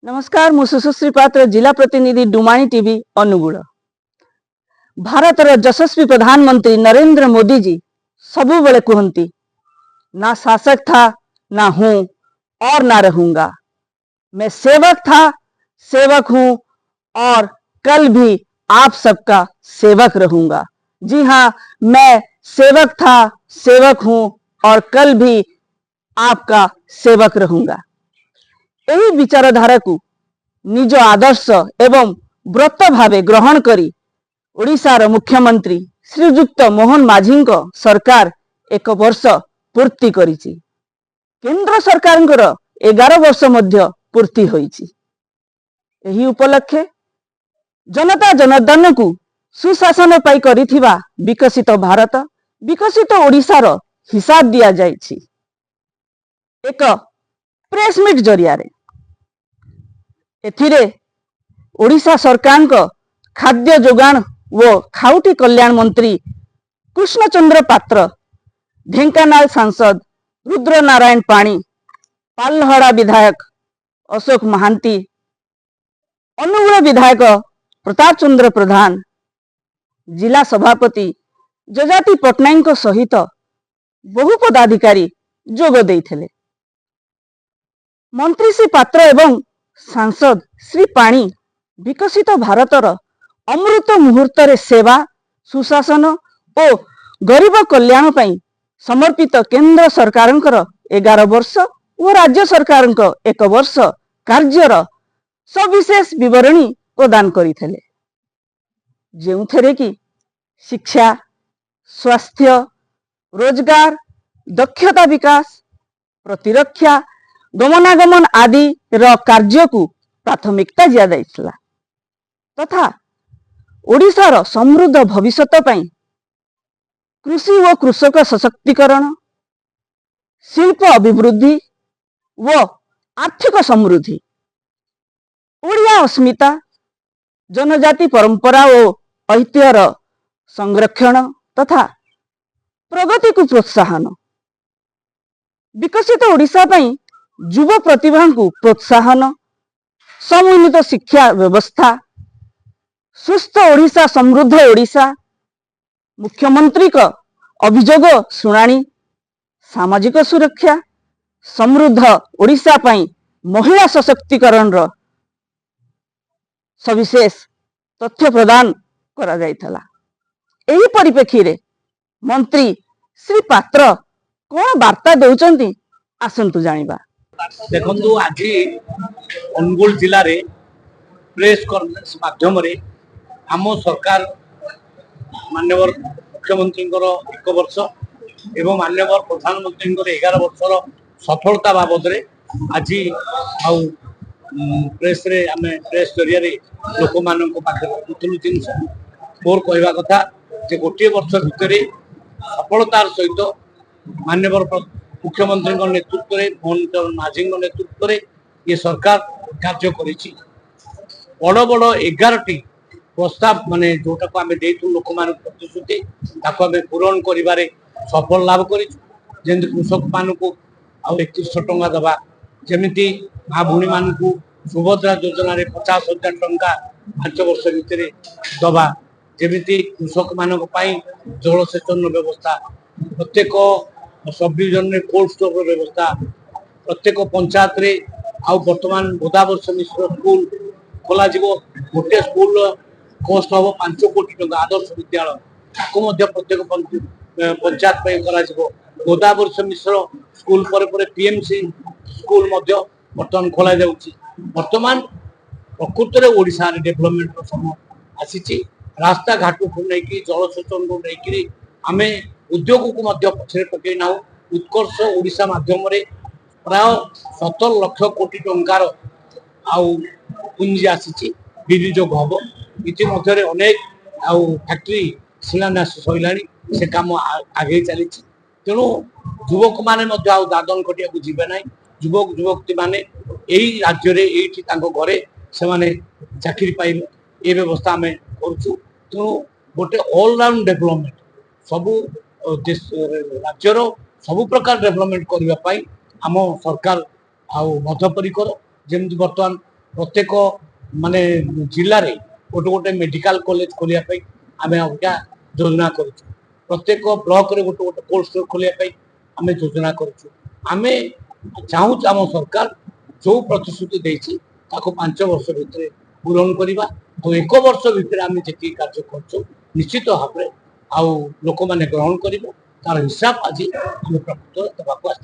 नमस्कार मु सुश्री पात्र जिला प्रतिनिधि डुमाणी टीवी अनुगुल। भारत यशस्वी प्रधानमंत्री नरेंद्र मोदी जी सबु बेले कहती ना शासक था ना हूं और ना रहूंगा, मैं सेवक था सेवक हूं और कल भी आप सबका सेवक रहूंगा। जी हाँ, मैं सेवक था सेवक हूं और कल भी आपका सेवक रहूंगा। यही विचारधारा को निज आदर्श एवं व्रत भावे ग्रहण करी ओडिशार मुख्यमंत्री श्रीजुक्त मोहन माझी सरकार 1 वर्ष पूर्ति करिछि। केंद्र सरकार 11 वर्ष मध्य पूर्ति होइछि। एही उपलक्षे जनता जनार्दन को सुशासन पाई करिथिबा विकसित भारत विकसित ओडिशार हिसाब दिया जाइछि। एक प्रेस मीट जरिया एथिरे ओडिशा सरकार को खाद्य जोगाण व खाउटी कल्याण मंत्री कृष्णचंद्र पात्र, ढेंकानाल सांसद रुद्र नारायण पाणी, पालहड़ा विधायक अशोक महांती, अनुगुल विधायक प्रताप चंद्र प्रधान, जिला सभापति जजाति पट्टनायक सहित बहु पदाधिकारी जोग देइथिले। मंत्री श्री पात्र एवं सांसद श्री पाणी विकसित भारतर अमृत मुहूर्त रे सेवा सुशासन और गरीब कल्याण पई समर्पित केंद्र सरकार 11 वर्ष और राज्य सरकार 1 वर्ष कार्यर सविशेष विवरणी प्रदान करिथिले, जेउथरे कि शिक्षा, स्वास्थ्य, रोजगार, दक्षता विकास, प्रतिरक्षा, गमनागमन आदि र कार्य को प्राथमिकता दिया जाइछला तथा ओडिशार समृद्ध भविष्यत पई कृषि व कृषक सशक्तिकरण, शिल्प अभिवृद्धि व आर्थिक समृद्धि, ओडिया अस्मिता, जनजाति परंपरा और ऐतिह्यर संरक्षण तथा प्रगति को प्रोत्साहन, विकसित ओडिशा पई युवा प्रतिभा को प्रोत्साहन, समुन्नत शिक्षा व्यवस्था, सुस्थ ओडिशा समृद्ध ओडिशा, मुख्यमंत्री का अभियोग शुणाणी, सामाजिक सुरक्षा, समृद्ध ओडिशा पई महिला सशक्तिकरण रो सविशेष तथ्य प्रदान करा जाइथला। एही परिप्रेक्षी रे मंत्री श्री पात्र कौन वार्ता दौचंती आसंतु जानिबा। देखु आज अनुगुल जिले में प्रेस कॉन्फ्रेंस माध्यम आम सरकार माननीय मुख्यमंत्री 1 वर्ष एवं माननीय प्रधानमंत्री 11 वर्षर सफलता बाबद आज प्रेस रे आमे प्रेस जरिया लोक मान पाखलु जिन मोर कहवा कथा जे गोटे वर्ष भितर सफलतार सहित माननीय मुख्यमंत्री नेतृत्व में मोहन माझी नेतृत्व में ये सरकार कार्य कर बड़ बड़ 11टी प्रस्ताव माने जोटा को आम देतु लोक मान प्रतिश्रुति पूरण कर सफल लाभ कर कृषक मान को 3100 टंका दबा, जमी माँ भूणी मान को सुभद्रा योजना 50,000 टंका 5 वर्ष भितर दबा, जमी कृषक मान जलसेचन व्यवस्था, प्रत्येक सब डिविजन में कोल्ड स्टोर व्यवस्था, प्रत्येक पंचायत रे वर्तमान गोदावर्ष मिश्र स्कूल खोल गोटे स्कूल कस्ट हम 5 कोटी टंका आदर्श विद्यालय प्रत्येक पंचायत गोदावर्ष मिश्र स्कूल पर पीएमसी स्कूल बर्तमान खोल बर्तमान प्रकृत में ओडिशा डेभलपमेंट समय आसी रास्ता घाट को लेकिन जलसेचन को लेकिन आम उद्योग को पछरे पकई ना उत्कर्ष ओडिशा माध्यम प्राय 17 लाख कोटी टंकार पुंजी आसी विनियोग हम इतिमध्य अनेक फैक्ट्री शिलान्यास सैला से कम आगे चली तेणु युवक मैंने दादन खटिया जीवे ना युवक युवती मैंने यही राज्य घरे से चाकरी पाइबे ये व्यवस्था आम करूँ। तेणु गोटे ऑलराउंड डेभलपमेंट सबू राज्यर सबु प्रकार डेभलपमेंट करने आम सरकार बद्धपरिकर जमी बर्तमान प्रत्येक माने जिले में गोटे गोटे मेडिकल कॉलेज खोलिया आम अभिया योजना कर प्रत्येक ब्लॉक रे गोटे गोटे कोल्ड स्टोर खोलिया आम योजना करें चाहूँ आम सरकार जो प्रतिश्रुति देती 5 वर्ष भितर पूरण करवा और 1 वर्ष भितर आम जी कार्य कर निश्चित भाव में आउ लोक मैंने ग्रहण कर तार हिसाब आज आम प्रकृत देवाक आस।